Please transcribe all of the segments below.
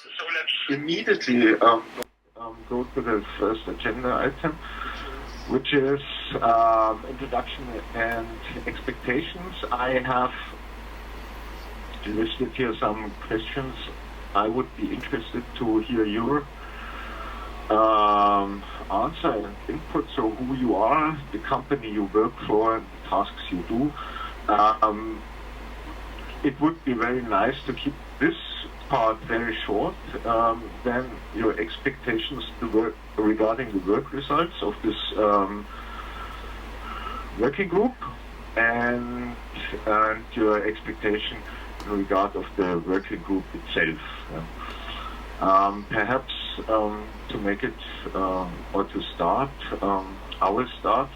So let's immediately go to the first agenda item, which is introduction and expectations. I have listed here some questions. I would be interested to hear your answer and input. So who you are, the company you work for, the tasks you do. It would be very nice to keep this part very short. Then your expectations regarding the work results of this working group, and your expectation in regard of the working group itself. Perhaps to make it or to start, I will start.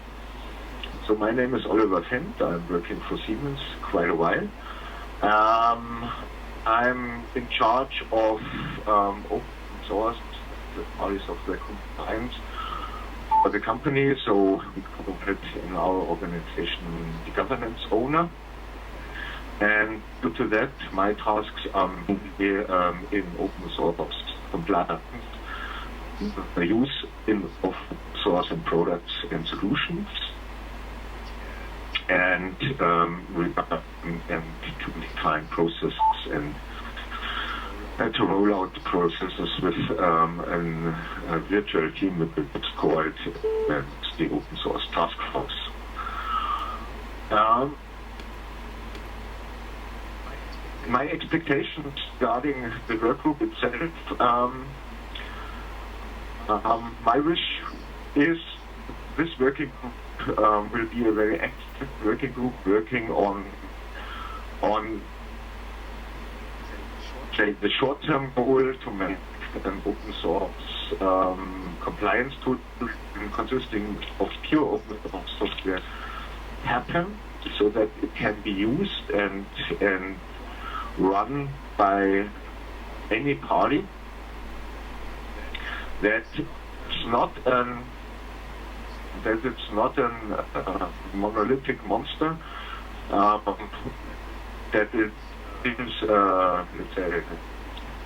So my name is Oliver Fendt. I'm working for Siemens quite a while. I'm in charge of open source, the software compliance for the company. So we call it in our organization the governance owner. And due to that, my tasks are in open source compliance, the use of open source and products and solutions, and to define processes and to roll out the processes with a virtual team that's called the Open Source Task Force. My expectations regarding the work group itself, my wish is this working group will be a very active working group working on say, the short-term goal to make an open source compliance tool consisting of pure open source software happen, so that it can be used and run by any party. That it's not a monolithic monster. That it is let's say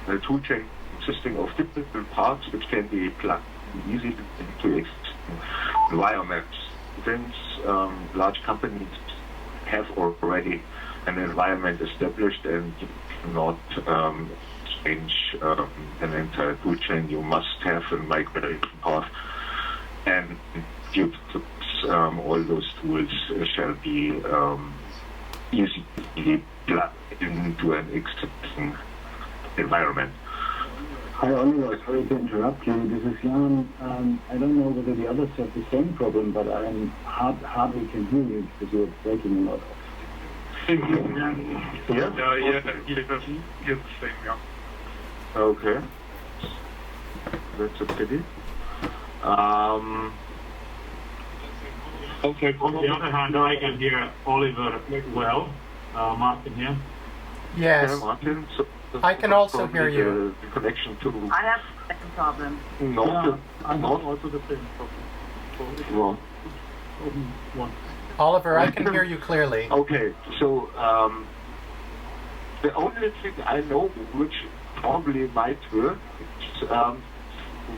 a tool chain consisting of different parts which can be plugged easily into existing environments. Since large companies have already an environment established and you cannot change an entire tool chain, you must have a migration path, and due to this, all those tools shall be easily plugged into an existing environment. Hi Oliver, sorry to interrupt you. This is Jan. I don't know whether the others have the same problem, but I hardly can hear you because you're breaking a lot. Yeah, the same, yeah. Okay. That's a pity. Okay, on the other hand, I can hear Oliver well. Martin here. Yes. Yeah, Martin, so I can also hear you. The connection to... I have the same problem. I have also the same problem. Well. One. Oliver, I can hear you clearly. Okay, so the only thing I know which probably might work is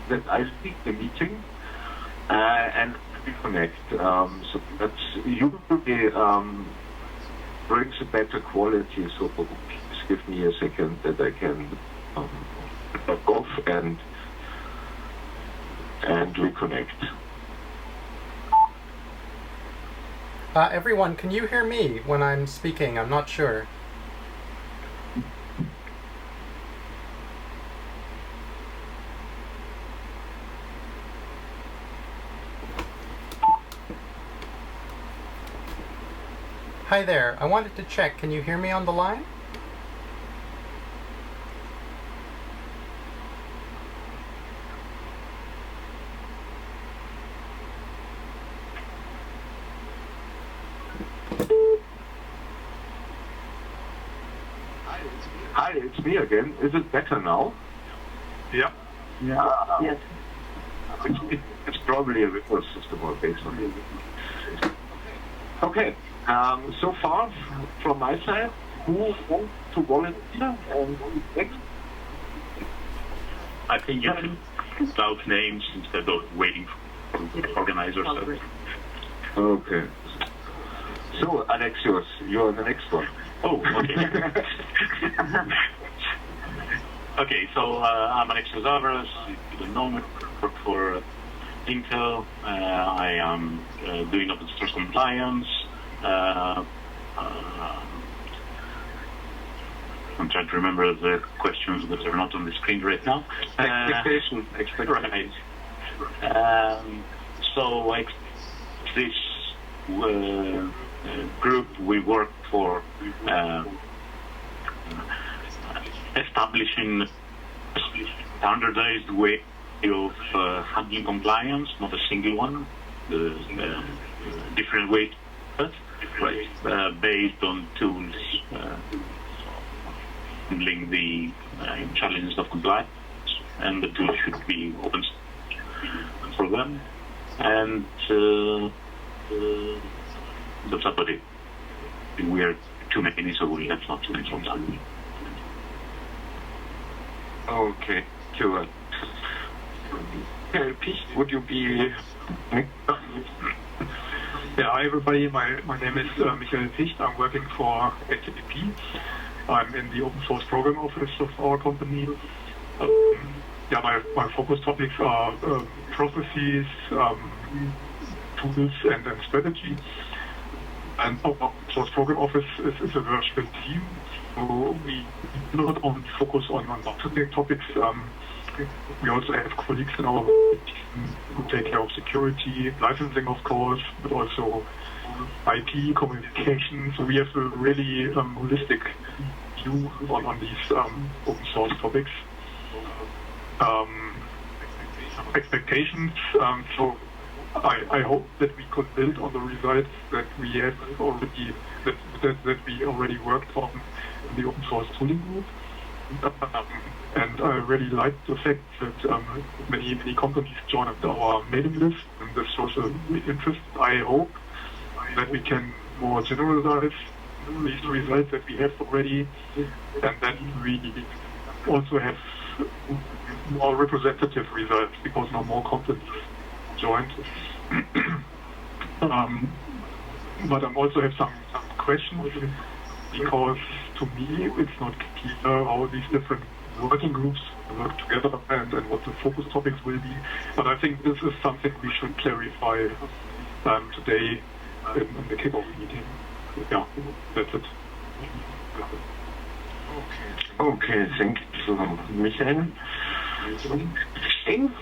that I speak the meeting and reconnect. So that's usually brings a better quality. So please give me a second that I can log off and reconnect. Everyone, can you hear me when I'm speaking? I'm not sure. Hi there. I wanted to check. Can you hear me on the line? Hi, it's me again. Is it better now? Yeah. Yes. It's probably a Windows system or based on it. Okay. So far from my side, who wants to volunteer and who is next? I think you should shout names instead of waiting for the organizers. Okay. So, Alexios, you're the next one. Oh, okay. Okay, so I'm Alexios Alvarez. You don't know me, work for Intel. I am doing open source compliance. I'm trying to remember the questions that are not on the screen right now. Expectation. Right. So this group, we work for establishing a standardized way of handling compliance, not a single one, different ways, right, based on tools handling the challenges of compliance, and the tools should be open for them. And that's about it. We are too many, so we have not too many time. Okay, cool. Pete, would you be... Yeah, hi everybody, my name is Michael Picht. I'm working for HTTP. I'm in the open source program office of our company. My focus topics are processes, tools, and strategy. And our open source program office is a virtual team. So we not only focus on specific topics, we also have colleagues in our team who take care of security, licensing of course, but also IP, communication. So we have a really holistic view on these open source topics. Expectations. So I hope that we could build on the results that we have already that we already worked on in the open source tooling group. And I really like the fact that many companies joined our mailing list, and this shows a big interest. I hope that we can more generalize these results that we have already, and that we also have more representative results because now more companies joined. But I also have some questions, because to me it's not clear how these different working groups work together and what the focus topics will be. But I think this is something we should clarify today in the kickoff meeting. Yeah, that's it. Okay, thank you, Michael. Shane?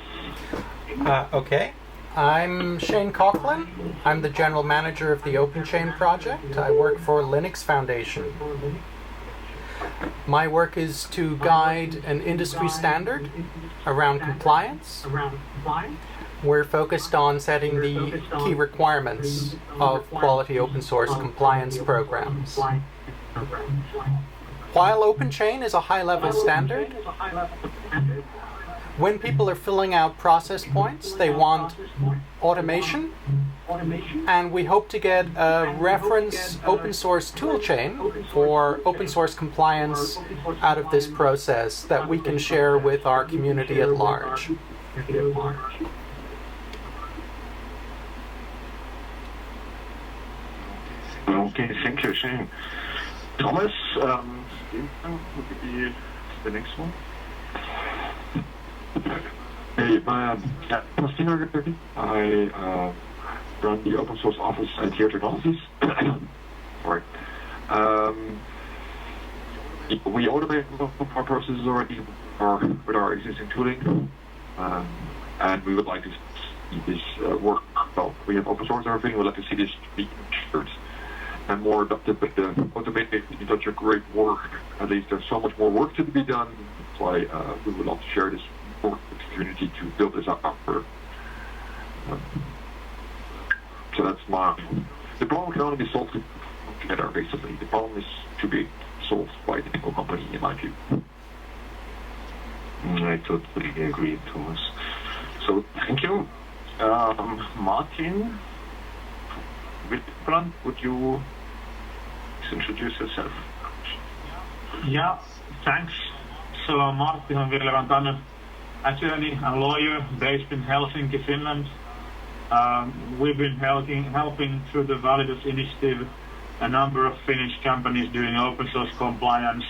Okay. I'm Shane Coughlin. I'm the general manager of the OpenChain project. I work for Linux Foundation. My work is to guide an industry standard around compliance. We're focused on setting the key requirements of quality open source compliance programs. While OpenChain is a high-level standard, when people are filling out process points, they want automation, and we hope to get a reference open source toolchain for open source compliance out of this process that we can share with our community at large. Okay, thank you, Shane. Thomas, would be the next one. Hey, I'm Thomas Singer. I run the open source office at Here Technologies. Right. We automate our processes already with our existing tooling, and we would like to see this work. Well, we have open source everything. We'd like to see this be featured and more adopted, but automated is such a great work. At least there's so much more work to be done. That's why we would love to share this work with the community to build this up further. So that's the problem can only be solved together, basically. The problem is to be solved by the single company, in my view. I totally agree, Thomas. So, thank you. Martin Wittbrand, would you introduce yourself? Yeah, thanks. So Martin on Ville Rantanen. attorney and lawyer based in Helsinki, Finland. We've been helping through the Validus initiative a number of Finnish companies doing open source compliance,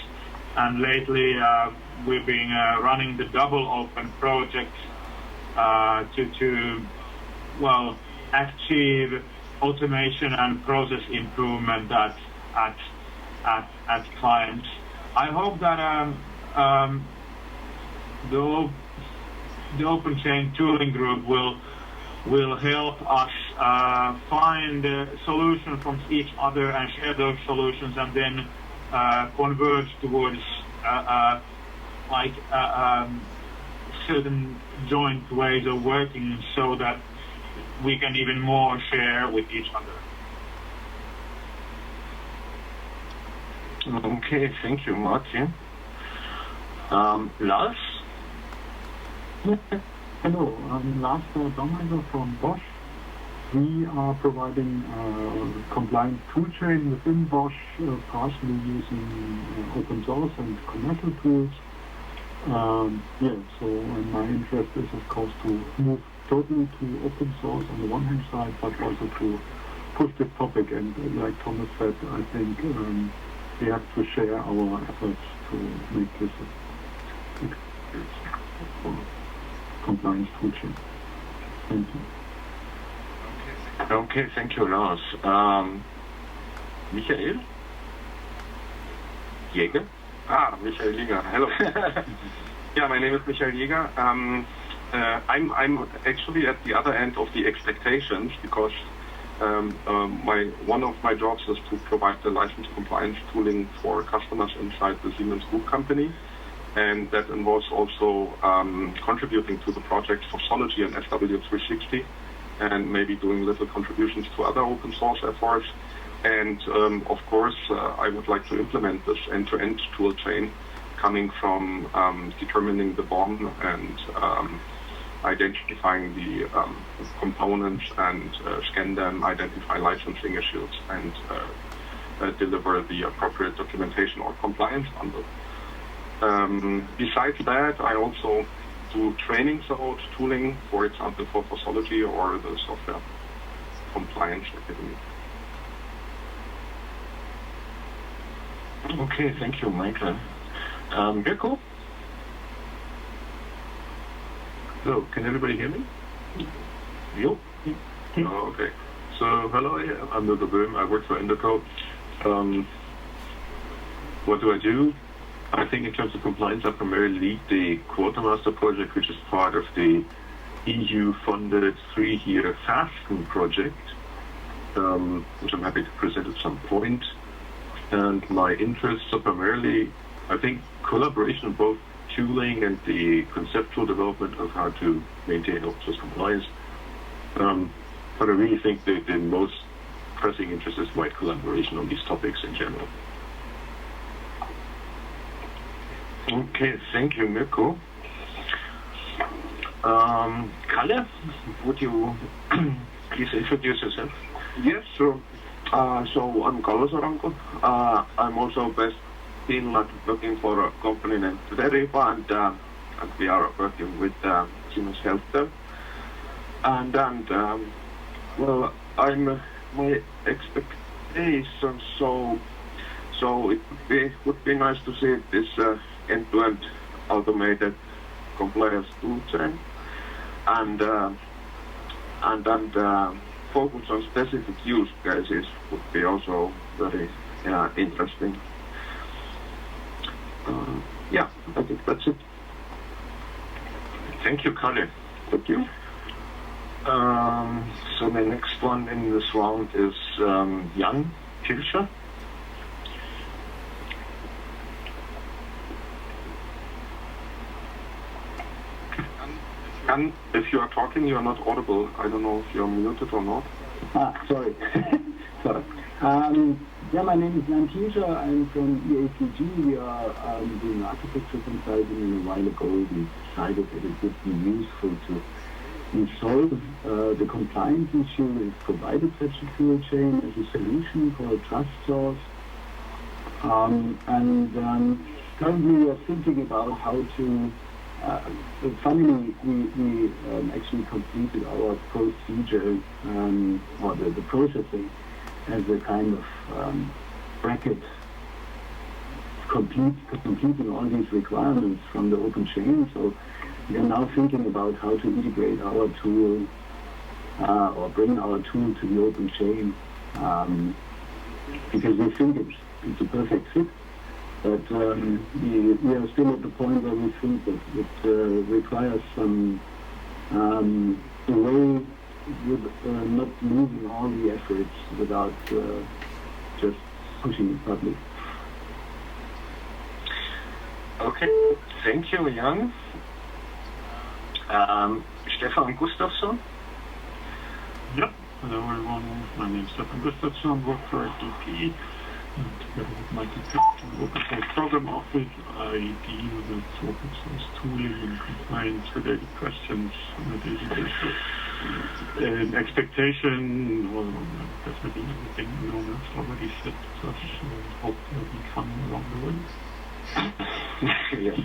and lately we've been running the Double Open project to achieve automation and process improvement at clients. I hope that the OpenChain tooling group will help us find a solution from each other and share those solutions, and then converge towards certain joint ways of working, so that we can even more share with each other. Okay, thank you, Martin. Lars? Hello, I'm Lars Domheiser from Bosch. We are providing compliance toolchain within Bosch, partially using open source and commercial tools. So my interest is, of course, to move totally to open source on the one hand side, but also to push this topic. And like Thomas said, I think we have to share our efforts to make this a compliance toolchain. Thank you. Okay, thank you, Lars. Michael? Jäger? Michael Jäger. Hello. Yeah, my name is Michael Jäger. I'm actually at the other end of the expectations, because one of my jobs is to provide the license compliance tooling for customers inside the Siemens Group company, and that involves also contributing to the project for Sology and SW360, and maybe doing little contributions to other open source efforts. And of course, I would like to implement this end-to-end tool chain, coming from determining the BOM and identifying the components and scan them, identify licensing issues, and deliver the appropriate documentation or compliance bundle. Besides that, I also do trainings about tooling, for example, for Sology or the Software Compliance Academy. Okay, thank you, Michael. Mirko? Hello, can everybody hear me? You? Oh, okay. So, hello, I'm Mirko Böhm. I work for Endoco. What do I do? I think in terms of compliance, I primarily lead the Quartermaster project, which is part of the EU-funded 3-year FASTN project, which I'm happy to present at some point. And my interests are primarily, I think, collaboration of both tooling and the conceptual development of how to maintain open source compliance. But I really think that the most pressing interest is wide collaboration on these topics in general. Okay, thank you, Mirko. Kalle, would you please introduce yourself? Yes, sure. So I'm Kalle Soranko. I'm also based in Finland, working for a company named Veriva, and we are working with Siemens Healthcare. And well, my expectations. So it would be nice to see this end-to-end automated compliance toolchain, and focus on specific use cases would be also very interesting. I think that's it. Thank you, Kalle. Thank you. So the next one in this round is Jan Kircher. And if you are talking, you are not audible. I don't know if you're muted or not. Sorry. Sorry. My name is Jan Kiescher. I'm from EACG. We are doing architecture consulting, and a while ago we decided that it would be useful to resolve the compliance issue. We've provided such a tool chain as a solution for a trust source. Currently we are thinking about how to finally, we actually completed our procedure or the processing as a kind of bracket completing all these requirements from the OpenChain. So we are now thinking about how to integrate our tool or bring our tool to the OpenChain because we think it's a perfect fit. But we are still at the point where we think that it requires some a way with not losing all the efforts without just pushing it public. Okay, thank you, Jan. Stefan Gustafsson? Yep, hello everyone. My name is Stefan Gustafsson, work for SDP. And together with my conceptual open source program office, I deal with open source tooling and compliance-related questions on a daily basis. Expectation, well, definitely everything Jonas already said, so hope they'll be fun along the way. Yes,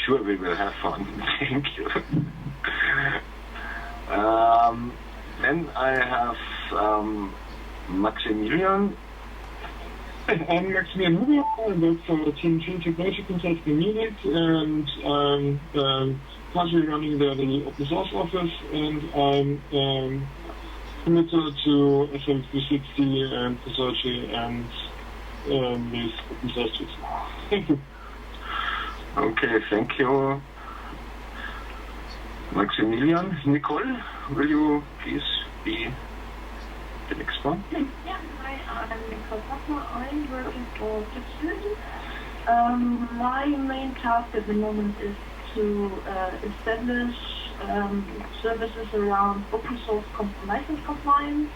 sure we will have fun. Thank you. Then I have Maximilian. I'm Maximilian Huber. I work for Team Technology Consulting in Munich, and I'm partially running the open source office, and I'm committed to SM360 and Consortia and these open source tools. Thank you. Okay, thank you, Maximilian. Nicole, will you please be the next one? Yeah, hi, I'm Nicole Hoffner. I'm working for Fitch. My main task at the moment is to establish services around open source license compliance.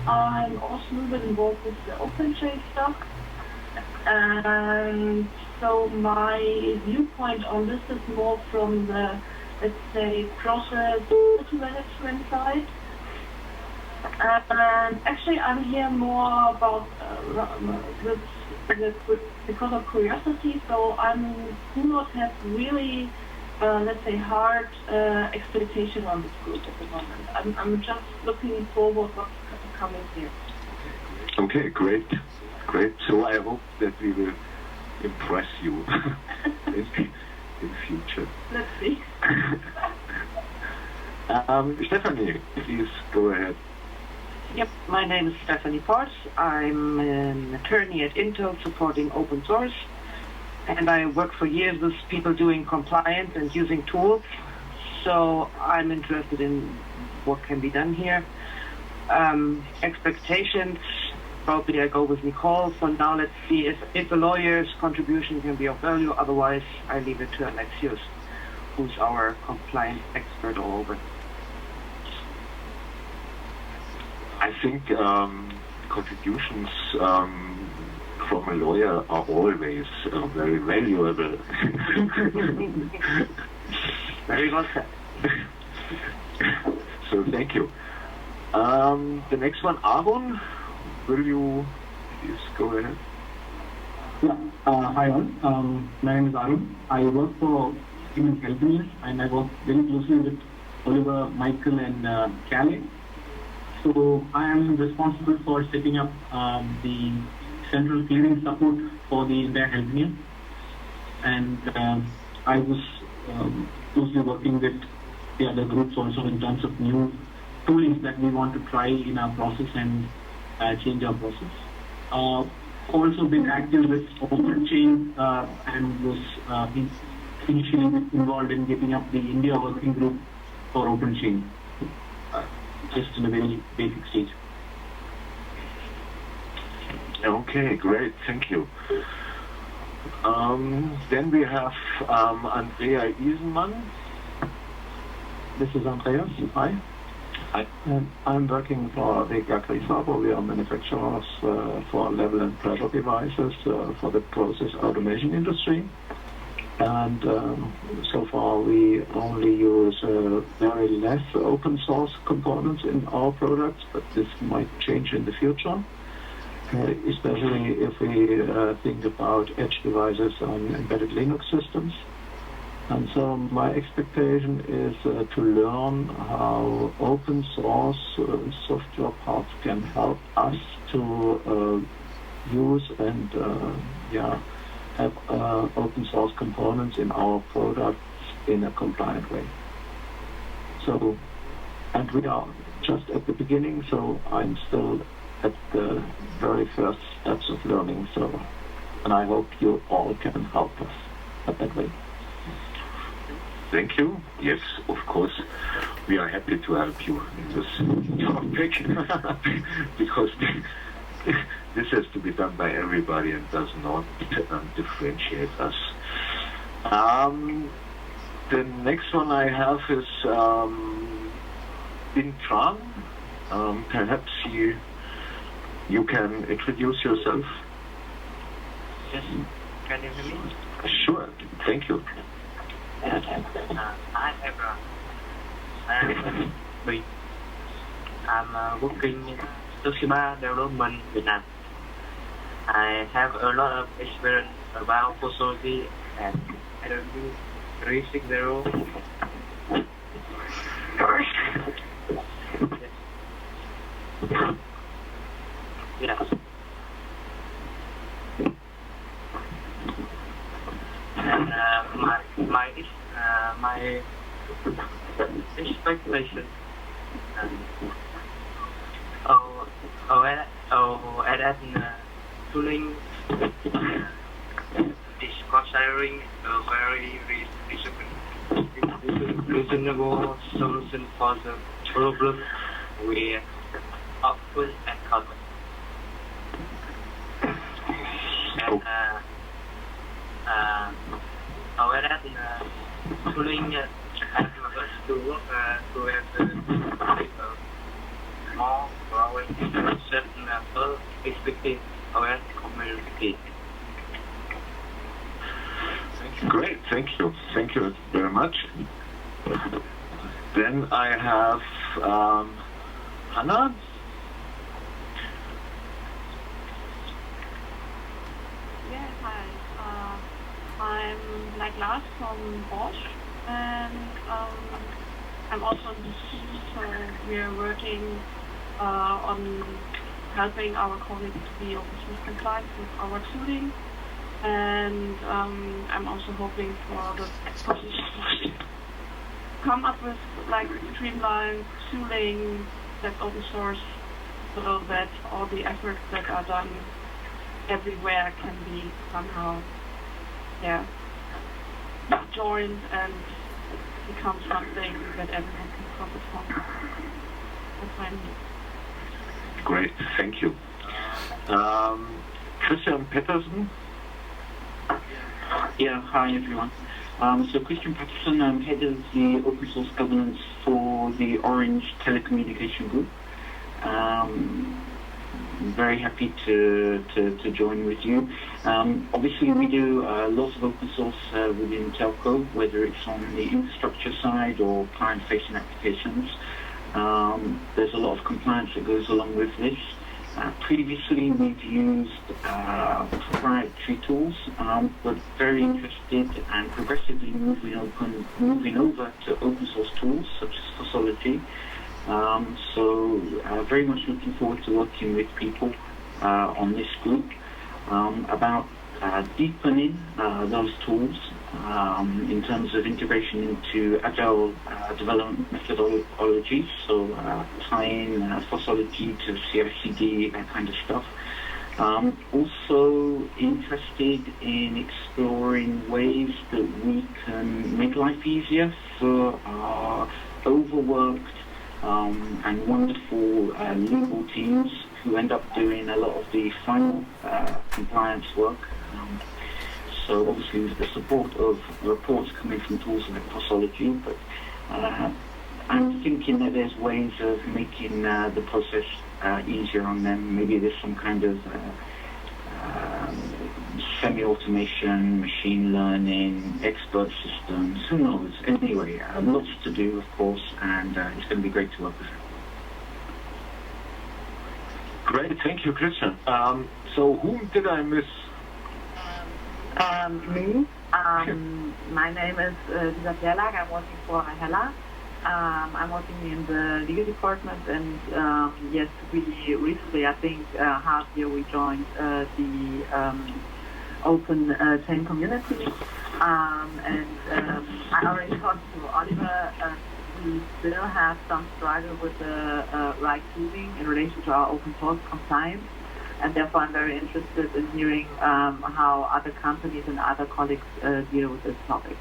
I'm also a little bit involved with the OpenChain stuff. And so my viewpoint on this is more from the, let's say, process management side. And actually, I'm here more about because of curiosity. So I do not have really, let's say, hard expectation on this group at the moment. I'm just looking forward what's coming here. Okay, great. So I hope that we will impress you in future. Let's see. Stephanie, please go ahead. Yep, my name is Stephanie Ports. I'm an attorney at Intel supporting open source, and I work for years with people doing compliance and using tools, so I'm interested in what can be done here. Expectations, probably I go with Nicole. For now, let's see if a lawyer's contribution can be of value, otherwise I leave it to Alexius, who's our compliance expert all over. I think contributions from a lawyer are always very valuable. Very well said. So thank you. The next one, Aaron, will you please go ahead? Yeah, hi all. My name is Arun. I work for Siemens Healthineers, and I work very closely with Oliver, Michael, and Calais. So I am responsible for setting up the central clearing support for the entire Healthineer. And I was closely working with the other groups also in terms of new toolings that we want to try in our process and change our process. Also been active with OpenChain and was initially involved in getting up the India working group for OpenChain, just in a very basic stage. Okay, great, thank you. Then we have Andrea Isenmann. This is Andreas. Hi. Hi. I'm working for Vega Grisabo. We are manufacturers for level and pressure devices for the process automation industry. And so far we only use very less open source components in our products, but this might change in the future, especially if we think about edge devices on embedded Linux systems. And so my expectation is to learn how open source software parts can help us to use and have open source components in our products in a compliant way. So, and we are just at the beginning, so I'm still at the very first steps of learning. So, and I hope you all can help us at that way. Thank you. Yes, of course, we are happy to help you in this topic because this has to be done by everybody and does not differentiate us. The next one I have is in Tran. Perhaps you can introduce yourself. Yes, can you hear me? Sure, thank you. Yes, I am I'm working in Toshiba Development Vietnam. I have a lot of experience about Fosolity and IW 360. Yes. And my expectation tooling is considering a very reasonable solution for the problem we often encounter. Tooling has to work to have more growing certain expected OS community. Great, thank you. Thank you very much. Then I have Hannah. Yeah, hi. I'm like Lars from Bosch, and I'm also in the team, so we're working on helping our colleagues to be open source compliant with our tooling, and I'm also hoping for the position to come up with like streamlined tooling that's open source, so that all the efforts that are done everywhere can be somehow joined and become something that everyone can profit from. That's my need. Great, thank you. Christian Pettersen. Yeah, hi everyone. So Christian Patterson, I'm head of the open source governance for the Orange Telecommunication Group. Very happy to join with you. Obviously we do lots of open source within telco, whether it's on the infrastructure side or client-facing applications. There's a lot of compliance that goes along with this. Previously we've used proprietary tools, but very interested and progressively moving over to open source tools such as Fosolity. So very much looking forward to working with people on this group about deepening those tools in terms of integration into agile development methodologies, so tying Fosolity to CI/CD, that kind of stuff. Also interested in exploring ways that we can make life easier for our overworked and wonderful legal teams who end up doing a lot of the final compliance work. So obviously with the support of reports coming from tools like Fosolity, but I'm thinking that there's ways of making the process easier on them. Maybe there's some kind of semi-automation, machine learning, expert systems, who knows. Anyway, lots to do, of course, and it's going to be great to work with them. Great, thank you, Christian. So whom did I miss? Me. My name is Lisa Bjerlag. I'm working for Hella. I'm working in the legal department, and yes, we recently, I think, half year, we joined the OpenChain community, and I already talked to Oliver. We still have some struggle with the right tooling in relation to our open source compliance, and therefore I'm very interested in hearing how other companies and other colleagues deal with this topic.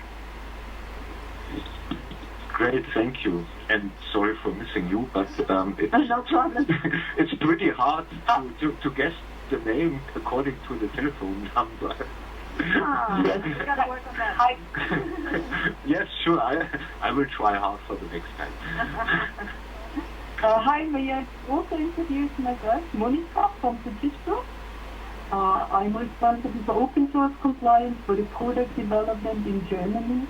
Great, thank you. And sorry for missing you, but it's, no problem. It's pretty hard to guess the name according to the telephone number. Yes, we gotta work on that. Hi. Yes, sure. I will try hard for the next time. Hi, may I also introduce myself, Monica from Fujitsu. I'm responsible for open source compliance for the product development in Germany.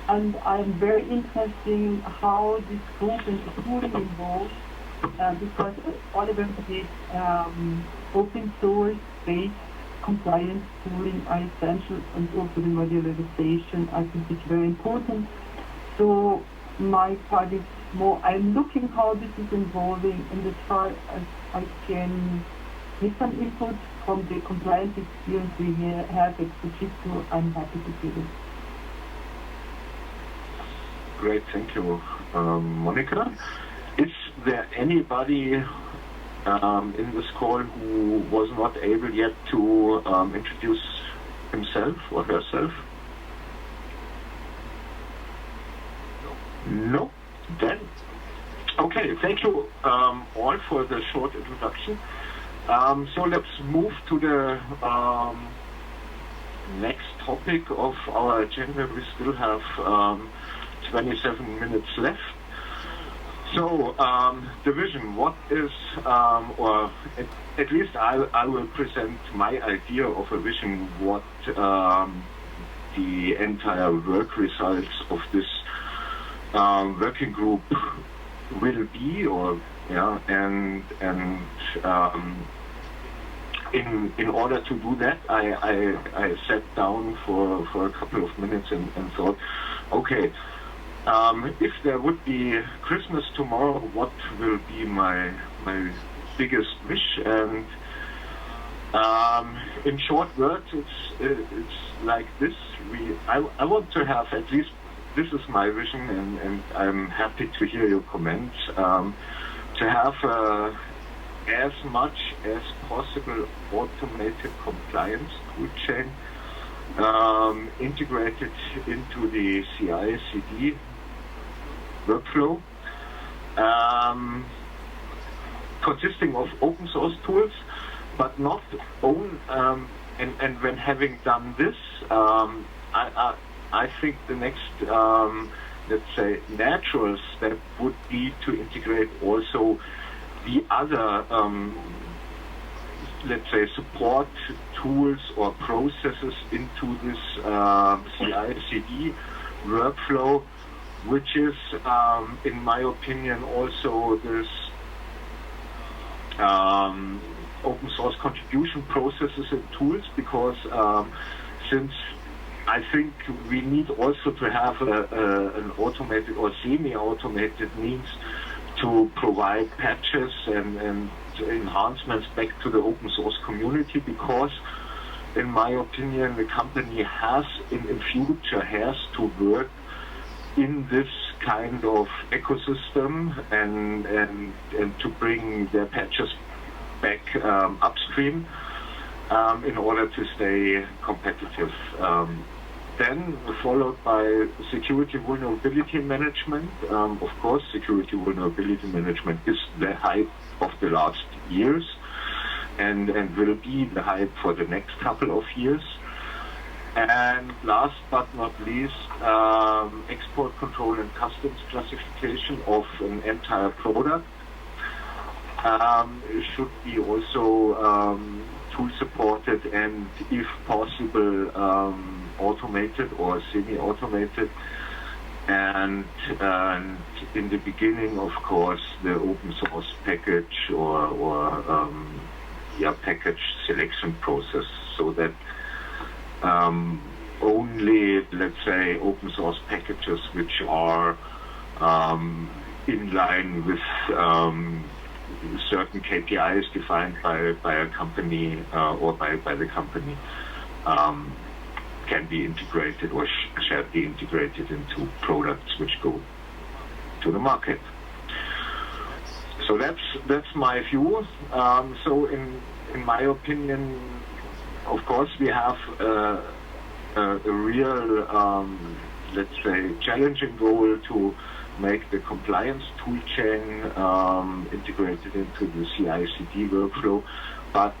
And I'm very interested in how this group and the tooling involved, because Oliver did open source based compliance tooling are essential, and also the modularization I think is very important. So my part is more, I'm looking how this is evolving, and as far as I can give some input from the compliance experience we have at Fujitsu, I'm happy to do it. Great, thank you, Monica. Is there anybody in this call who was not able yet to introduce himself or herself? No? Then, okay, thank you all for the short introduction. So let's move to the next topic of our agenda. We still have 27 minutes left. So, the vision, what is, or at least I will present my idea of a vision, what the entire work results of this working group will be, or, yeah, and in order to do that, I sat down for a couple of minutes and thought, okay, if there would be Christmas tomorrow, what will be my biggest wish? And in short words, it's like this. I want to have, at least this is my vision, and I'm happy to hear your comments, to have as much as possible automated compliance tool chain integrated into the CI/CD workflow, consisting of open source tools, but not own. And when having done this, I think the next, let's say, natural step would be to integrate also the other, let's say, support tools or processes into this CI/CD workflow, which is, in my opinion, also this open source contribution processes and tools, because since I think we need also to have an automated or semi-automated means to provide patches and enhancements back to the open source community, because in my opinion the company has in future has to work in this kind of ecosystem and to bring their patches back upstream in order to stay competitive. Then followed by security vulnerability management. Of course, security vulnerability management is the hype of the last years and will be the hype for the next couple of years. And last but not least, export control and customs classification of an entire product should be also tool supported and, if possible, automated or semi-automated. And in the beginning, of course, the open source package or package selection process, so that only, let's say, open source packages which are in line with certain KPIs defined by a company or by the company can be integrated or shall be integrated into products which go to the market. So that's my view. So in my opinion, of course, we have a real, let's say, challenging goal to make the compliance toolchain integrated into the CI/CD workflow. But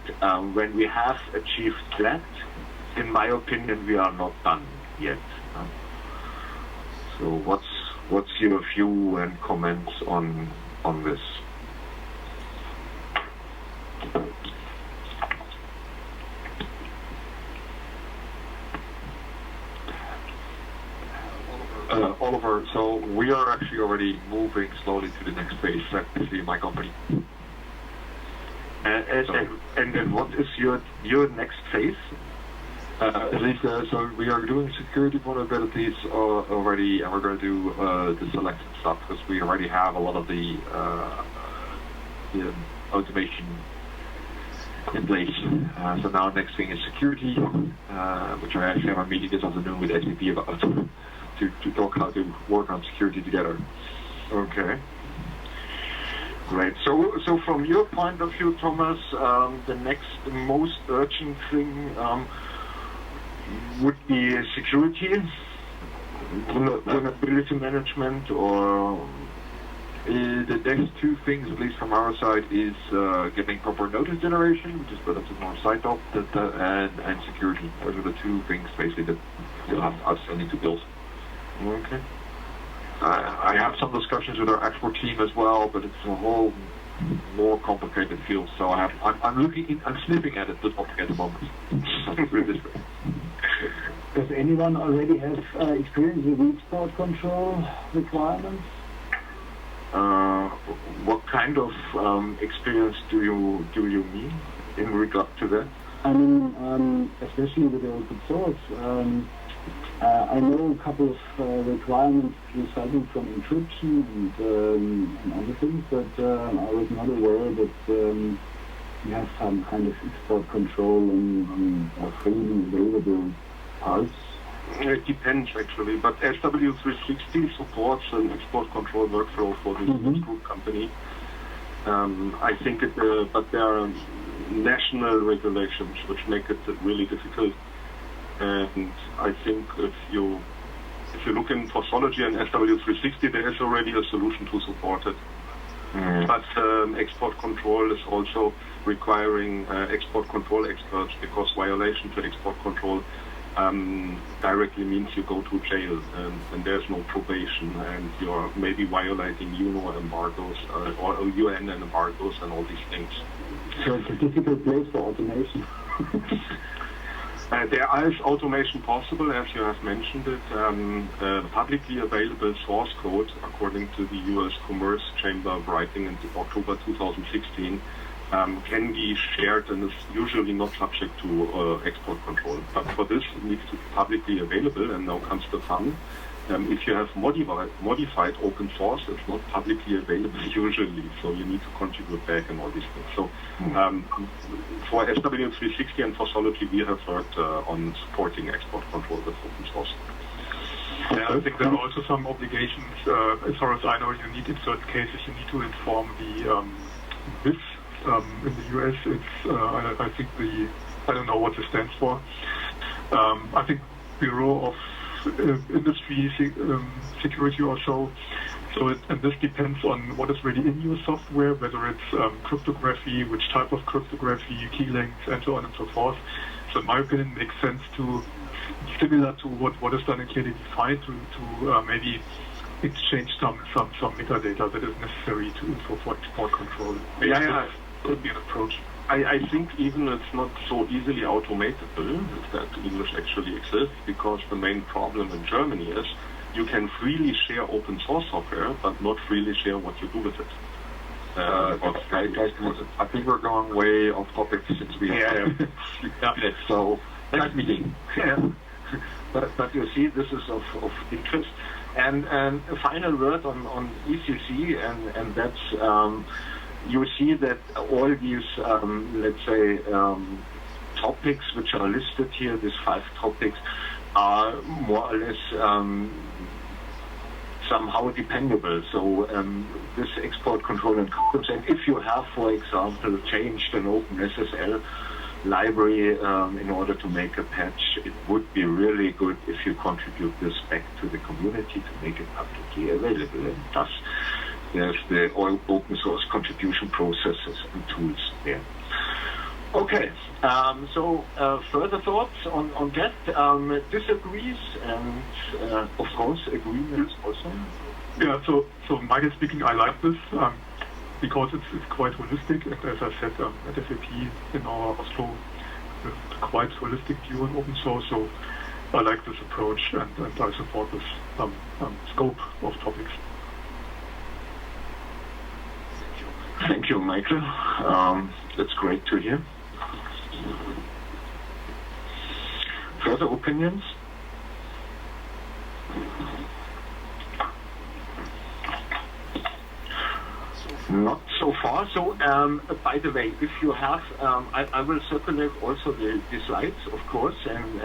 when we have achieved that, in my opinion, we are not done yet. So what's your view and comments on this? Oliver, so we are actually already moving slowly to the next phase, actually, my company. And then what is your next phase? At least, so we are doing security vulnerabilities already, and we're going to do the selection stuff because we already have a lot of the automation in place. So now next thing is security, which I actually have a meeting this afternoon with SAP about to talk how to work on security together. Okay. Great. So from your point of view, Thomas, the next most urgent thing would be security, vulnerability management, or the next two things, at least from our side, is getting proper notice generation, which is relatively more site op, and security. Those are the two things basically that I still need to build. Okay. I have some discussions with our export team as well, but it's a whole more complicated field. So I'm sniffing at it, but not at the moment. Does anyone already have experience with export control requirements? What kind of experience do you mean in regard to that? I mean, especially with the open source. I know a couple of requirements resulting from encryption and other things, but I was not aware that you have some kind of export control on freely available parts. It depends actually, but SW360 supports an export control workflow for the group company. I think but there are national regulations which make it really difficult. And I think if you look in Fossology and SW360, there is already a solution to support it. But export control is also requiring export control experts, because violation to export control directly means you go to jail, and there's no probation, and you're maybe violating UNO embargoes or UN embargoes and all these things. So it's a difficult place for automation. There is automation possible, as you have mentioned it. Publicly available source code, according to the U.S. Commerce Chamber writing in October 2016, can be shared and is usually not subject to export control. But for this, it needs to be publicly available, and now comes the fun. If you have modified open source, it's not publicly available usually, so you need to contribute back and all these things. So for SW360 and Fossology, we have worked on supporting export control with open source. Yeah, I think there are also some obligations. As far as I know, you need in certain cases you need to inform the BIS. In the US, it's I think I don't know what it stands for. I think Bureau of Industry Security or so. And this depends on what is really in your software, whether it's cryptography, which type of cryptography, key lengths, and so on and so forth. So in my opinion, it makes sense to, similar to what is done in clearly defined, to maybe exchange some metadata that is necessary for export control. Yeah. Could be an approach. I think even it's not so easily automatable, if that English actually exists, because the main problem in Germany is you can freely share open source software, but not freely share what you do with it. I think we're going way off topic since we have. Yeah. So Next meeting. Yeah. But you see, this is of interest. And a final word on ECC, and that's you see that all these, let's say, topics which are listed here, these 5 topics, are more or less somehow dependable. So this export control and customs, and if you have, for example, changed an OpenSSL library in order to make a patch, it would be really good if you contribute this back to the community to make it publicly available. And thus, there's the open source contribution processes and tools there. Okay, so further thoughts on that? Disagrees and of course agreements also. Yeah, so Michael speaking, I like this because it's quite holistic, and as I said at SAP in our Oslo, quite holistic view on open source. So I like this approach, and I support this scope of topics. Thank you, Michael. That's great to hear. Further opinions? Not so far. So, by the way, if you have, I will circulate also the slides, of course, and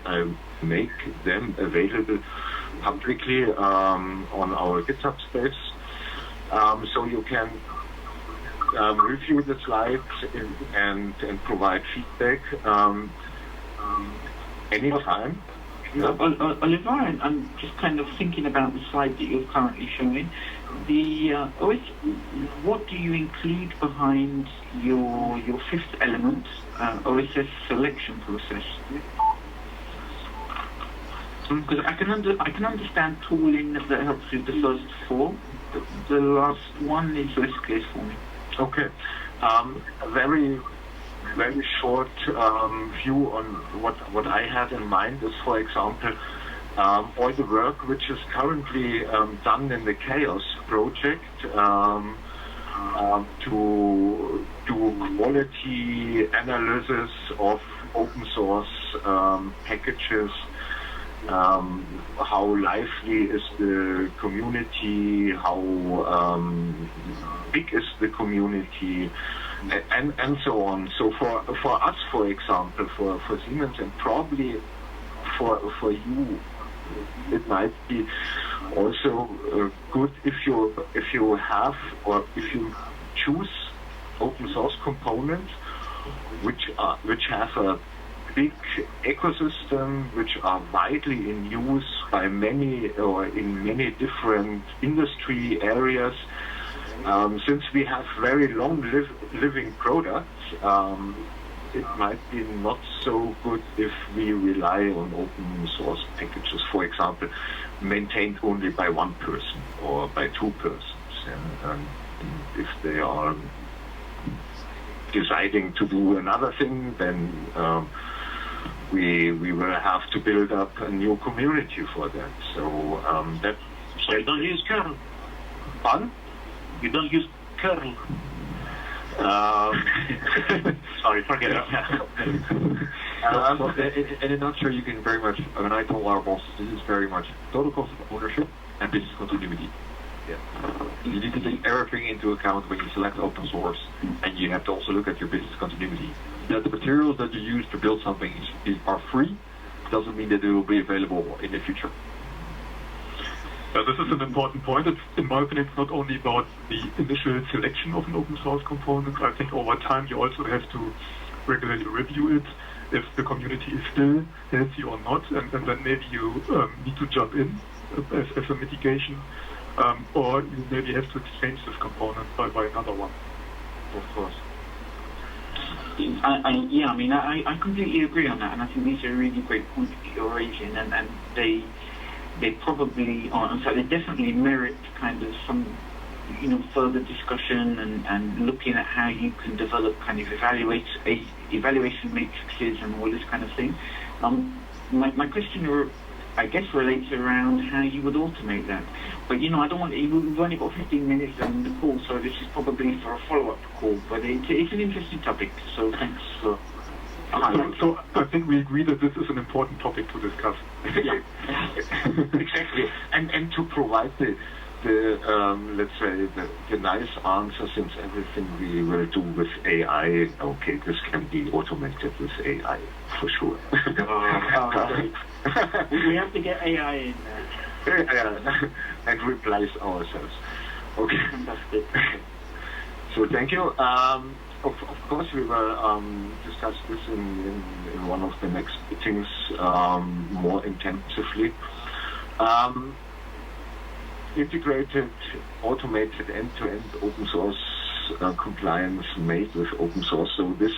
I make them available publicly on our GitHub space, so you can review the slides and provide feedback anytime. Oliver, I'm just kind of thinking about the slide that you're currently showing. The OS, what do you include behind your 5th element, OSS selection process? Because I can understand tooling that helps with the first 4. The last one is less clear for me. Okay, very short view on what I had in mind is, for example, all the work which is currently done in the Chaos project to do quality analysis of open source packages. How lively is the community? How big is the community? And so on. So for us, for example, for Siemens, and probably for you, it might be also good if you have, or if you choose open source components which have a big ecosystem, which are widely in use by many or in many different industry areas. Since we have very long living products, it might be not so good if we rely on open source packages, for example, maintained only by one person or by 2 persons. And if they are deciding to do another thing, then we will have to build up a new community for that. So So you don't use curl? Pardon? You don't use curl? Sorry, forget it. In a nutshell, you can very much, when I tell our bosses, this is very much total cost of ownership and business continuity. Yeah. You need to take everything into account when you select open source, and you have to also look at your business continuity. That the materials that you use to build something are free doesn't mean that they will be available in the future. This is an important point. In my opinion, it's not only about the initial selection of an open source component. I think over time you also have to regularly review it, if the community is still healthy or not, and then maybe you need to jump in as a mitigation, or you maybe have to change this component by another one. Of course. I completely agree on that, and I think these are really great points that you're raising, and they probably are, in fact, they definitely merit kind of some, further discussion and looking at how you can develop kind of evaluation matrices and all this kind of thing. My question, I guess, relates around how you would automate that. But I don't want. We've only got 15 minutes on the call, so this is probably for a follow-up call. But it's an interesting topic. So thanks for So I think we agree that this is an important topic to discuss. Yeah, exactly. And to provide the let's say the nice answer, since everything we will do with AI, okay, this can be automated with AI for sure. We have to get AI in there. And replace ourselves. Okay. Fantastic. So thank you. Of course, we will discuss this in one of the next meetings more intensively. Integrated, automated, end-to-end open source compliance made with open source. So this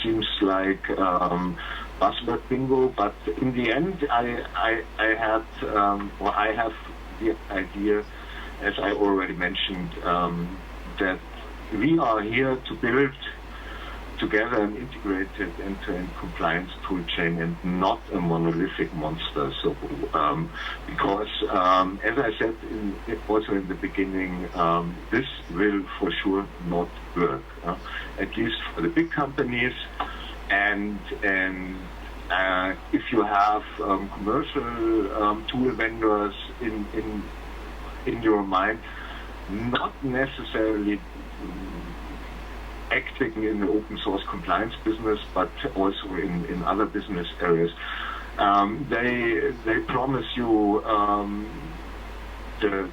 seems like buzzword bingo, but in the end, I have the idea, as I already mentioned, that we are here to build together an integrated end-to-end compliance toolchain and not a monolithic monster. So, because as I said also in the beginning, this will for sure not work, at least for the big companies. And if you have commercial tool vendors in your mind, not necessarily acting in the open source compliance business, but also in other business areas, they promise you the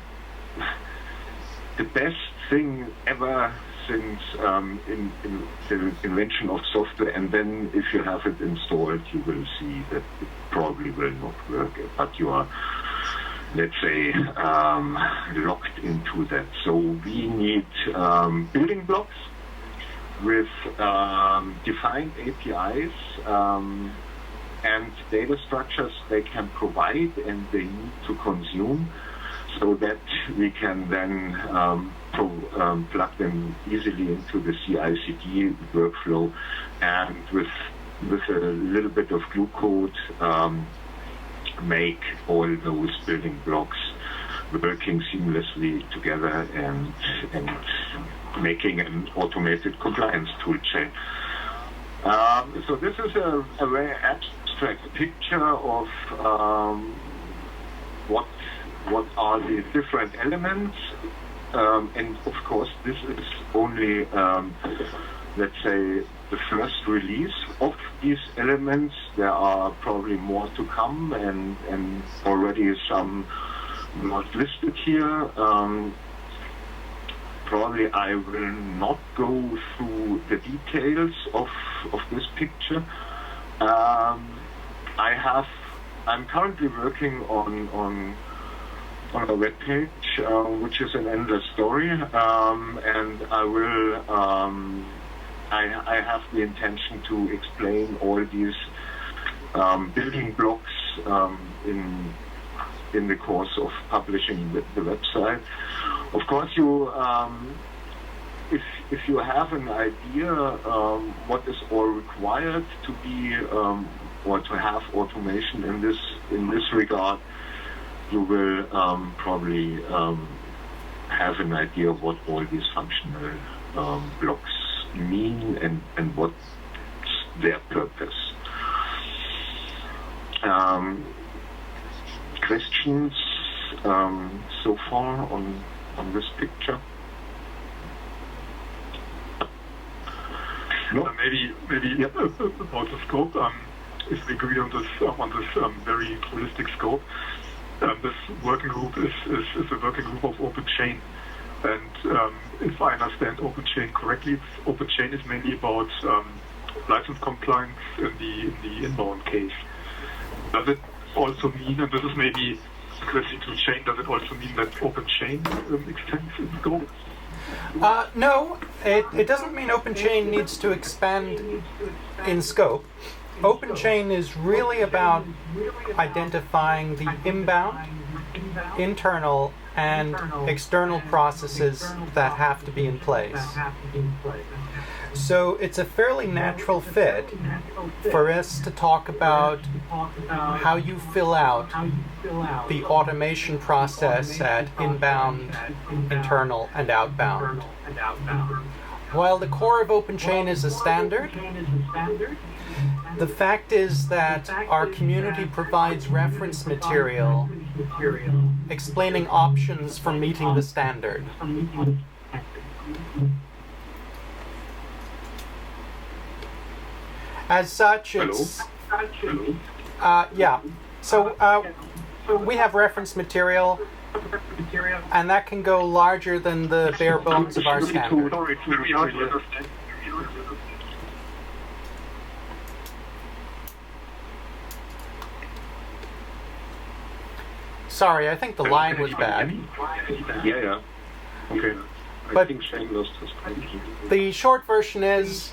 best thing ever since in the invention of software, and then if you have it installed, you will see that it probably will not work, but you are, let's say, locked into that. So we need building blocks with defined APIs and data structures they can provide and they need to consume, so that we can then plug them easily into the CI/CD workflow, and with a little bit of glue code make all those building blocks working seamlessly together and making an automated compliance toolchain. So this is a very abstract picture of what are the different elements, and of course this is only let's say the first release of these elements. There are probably more to come, and already some not listed here. Probably I will not go through the details of this picture. I'm currently working on a web page which is an endless story, and I will I have the intention to explain all these building blocks in the course of publishing the website. Of course, you if you have an idea what is all required to be or to have automation in this regard, you will probably have an idea of what all these functional blocks mean and what's their purpose. Questions so far on this picture? No? Maybe yep. About the scope. If we agree on this very holistic scope, this working group is a working group of OpenChain. And if I understand OpenChain correctly, OpenChain is mainly about license compliance in the inbound case. Does it also mean, and this is maybe a question to Chain, does it also mean that OpenChain extends its scope? No, it doesn't mean OpenChain needs to expand in scope. OpenChain is really about identifying the inbound, internal, and external processes that have to be in place. So it's a fairly natural fit for us to talk about how you fill out the automation process at inbound, internal, and outbound. While the core of OpenChain is a standard, The fact is that our community provides reference material explaining options for meeting the standard. As such, it's... yeah. So we have reference material, and that can go larger than the bare bones of our standard. Sorry, I think the line was bad. Yeah. Okay. But I think Shane lost his connection. the short version is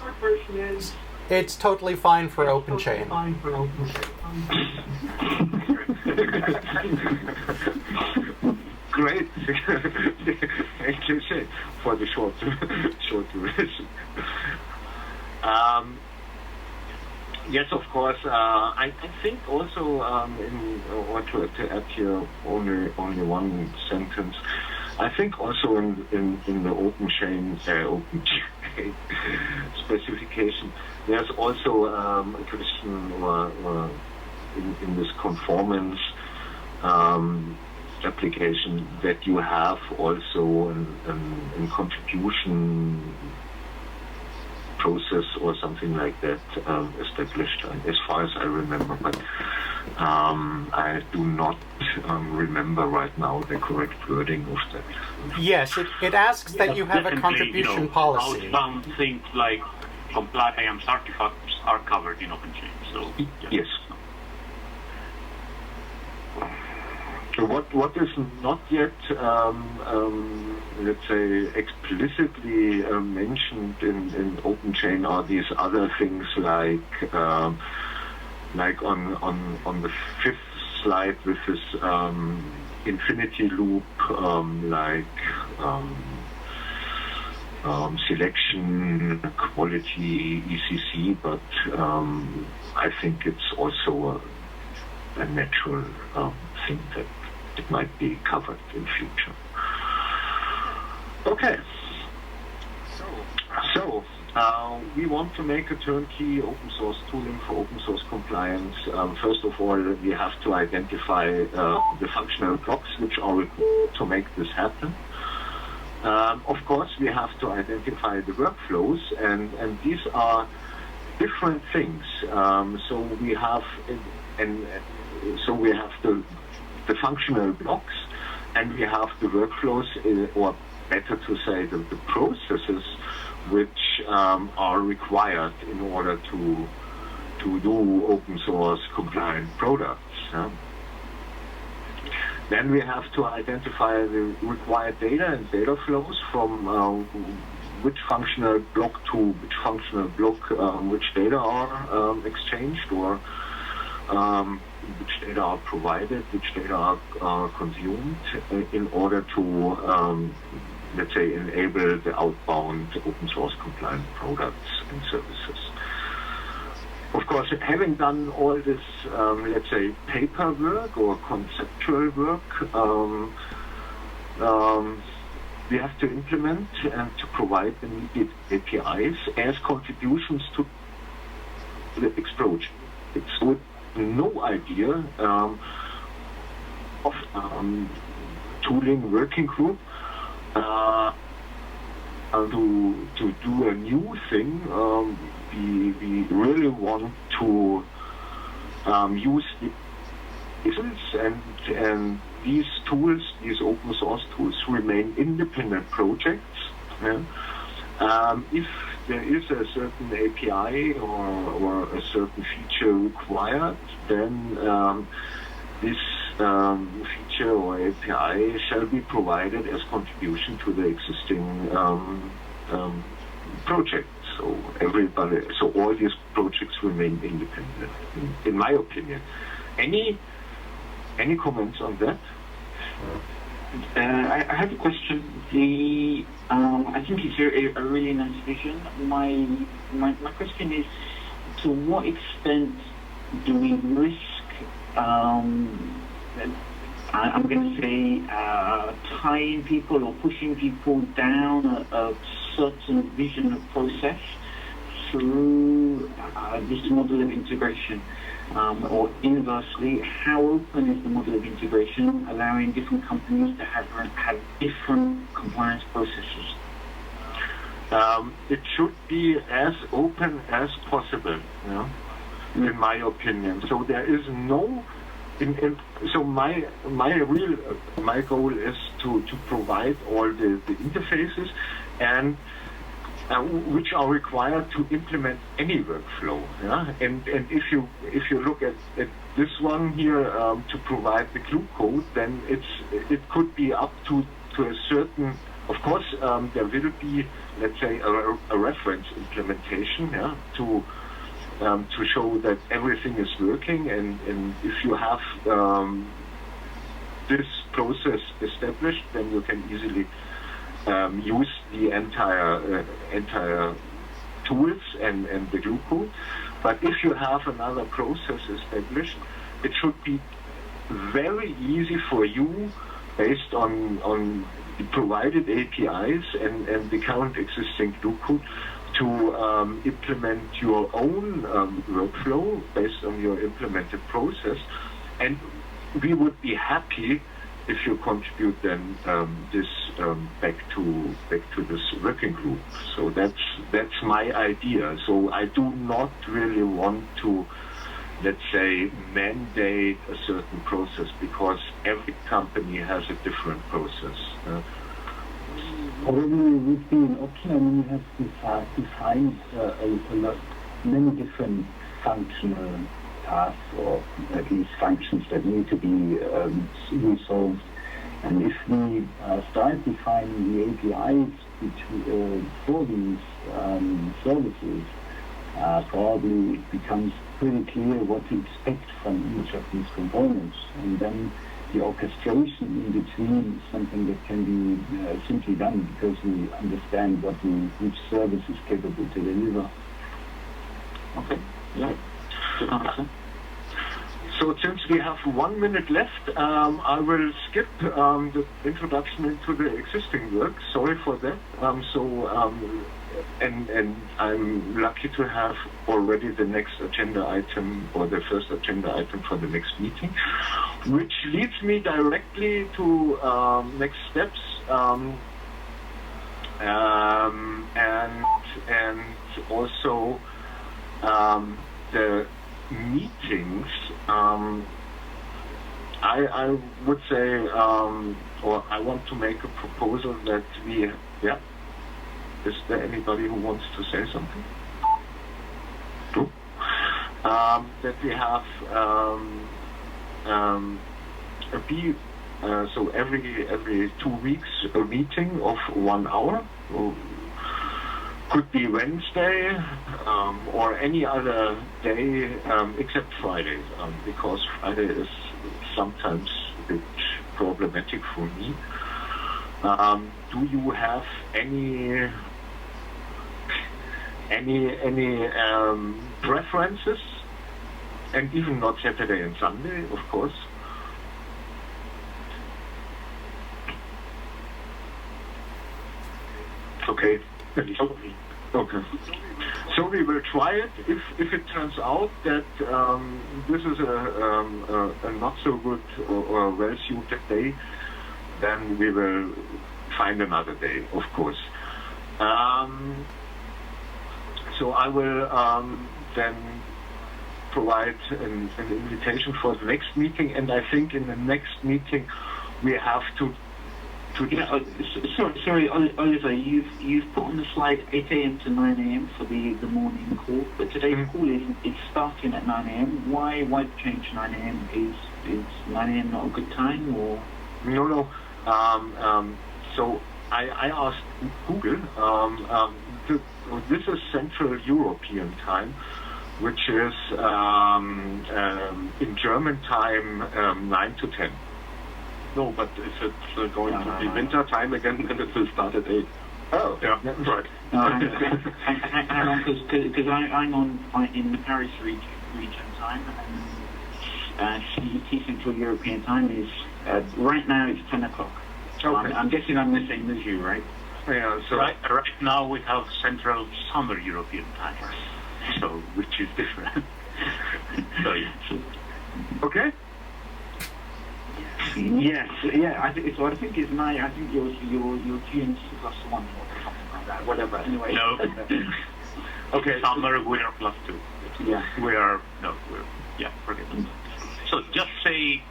it's totally fine for OpenChain. Great. Thank you, Shane, for the short version. Yes, of course. I think also, or to add here only one sentence. I think also in the OpenChain specification, there's also a question or in this conformance application that you have also a contribution process or something like that established, as far as I remember, but I do not remember right now the correct wording of that. Yes, it asks that you have a contribution policy. Outbound things like compliance artifacts are covered in OpenChain. So yes. So what is not yet, let's say, explicitly mentioned in OpenChain are these other things like on the fifth slide with this infinity loop, selection, quality, ECC, but I think it's also a natural thing that it might be covered in future. Okay. So we want to make a turnkey open source tooling for open source compliance. First of all, we have to identify the functional blocks which are required to make this happen. Of course, we have to identify the workflows, and these are different things. So we have the functional blocks, and we have the workflows, or better to say, the processes which are required in order to do open source compliant products. Then we have to identify the required data and data flows from which functional block to which functional block, which data are exchanged, or which data are provided, which data are consumed in order to, let's say, enable the outbound open source compliant products and services. Of course, having done all this, let's say, paperwork or conceptual work, we have to implement and to provide the needed APIs as contributions to the explosion. It's with no idea of tooling working group to do a new thing. We really want to use the tools, and these tools, these open source tools, remain independent projects. If there is a certain API or a certain feature required, then this feature or API shall be provided as contribution to the existing project. So all these projects remain independent, in my opinion. Any comments on that? I have a question. I think it's a really nice vision. My question is, to what extent do we risk, I'm going to say, tying people or pushing people down a certain vision of process, through this model of integration? Or inversely, how open is the model of integration, allowing different companies to have different compliance processes? It should be as open as possible, in my opinion. So there is no. So my goal is to provide all the interfaces and which are required to implement any workflow. And if you look at this one here to provide the glue code, then it could be up to a certain. Of course, there will be, let's say, a reference implementation to show that everything is working, and if you have this process established, then you can easily use the entire tools and the glue code. But if you have another process established, it should be very easy for you, based on the provided APIs and the current existing glue code, to implement your own workflow based on your implemented process. And we would be happy if you contribute then this back to this working group. So that's my idea. So I do not really want to, let's say, mandate a certain process, because every company has a different process. Probably would be an option. I mean, you have defined many different functional tasks, or at least functions that need to be resolved. And if we start defining the APIs for these services, probably it becomes pretty clear what to expect from each of these components. And then the orchestration in between is something that can be simply done, because we understand what each service is capable to deliver. Okay, yeah, good answer. So since we have 1 minute left, I will skip the introduction into the existing work. Sorry for that. And I'm lucky to have already the next agenda item, or the first agenda item for the next meeting, which leads me directly to next steps, and also the meetings. I would say, or I want to make a proposal that we, is there anybody who wants to say something? No? That we have so every 2 weeks a meeting of 1 hour. Could be Wednesday or any other day except Friday, because Friday is sometimes a bit problematic for me. Do you have any preferences? And even not Saturday and Sunday, of course. Okay. Okay. So we will try it. If it turns out that this is a not so good or well-suited day, then we will find another day, of course. So I will then provide an invitation for the next meeting, and I think in the next meeting we have to. Sorry, Oliver, you've put on the slide 8 a.m. to 9 a.m. for the morning call, but today's call is starting at 9 a.m. Why change 9 a.m.? Is 9 a.m. not a good time, or? No. So I asked Google. This is Central European time, which is in German time 9 to 10. No, but if it's going to be winter time again, then it will start at 8. Oh, yeah, right. Hang on, because I'm in the Paris region time, and CET Central European time is right now it's 10 o'clock. So okay. I'm guessing I'm the same as you, right? Yeah, so right now we have Central Summer European time, so which is different. So, yeah. okay. Yes, yeah. I think so. I think it's nine. I think your GMT +1 or something like that. Whatever. Anyway. No. Okay. Summer we are +2. Yeah. We're forget it. So just say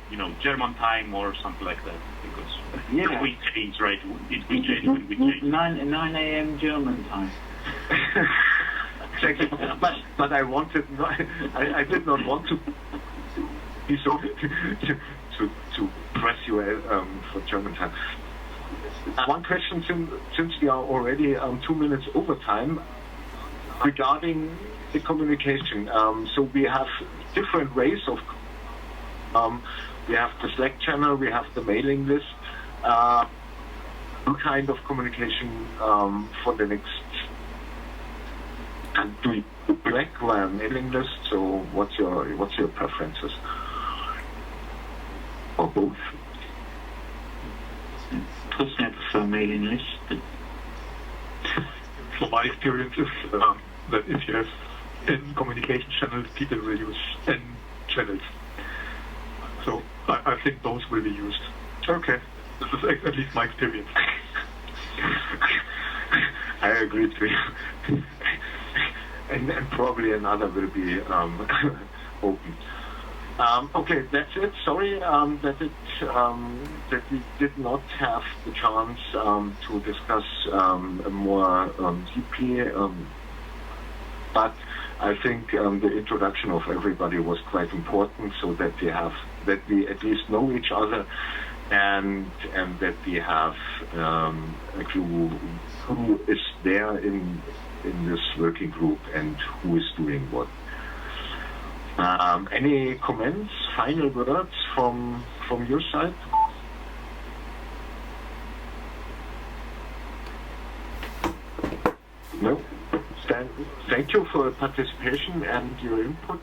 German time or something like that, because it will change, right? It will change when we change. 9 a.m. German time. Exactly. But I wanted. I did not want to be so to press you for German time. One question, since we are already 2 minutes over time, regarding the communication. So we have different ways of. We have the Slack channel, we have the mailing list. What kind of communication for the next? And do you Slack via mailing list? So what's your preferences? Or both? Personally, I prefer mailing list. But So my experience is that if you have N communication channels, people will use N channels. So I think those will be used. Okay. This is at least my experience. I agree with you. and probably another will be open. Okay, that's it. Sorry that we did not have the chance to discuss more deeply. But I think the introduction of everybody was quite important, so that we at least know each other, and that we have a clue who is there in this working group and who is doing what. Any comments, final words from your side? No. Thank you for your participation and your input.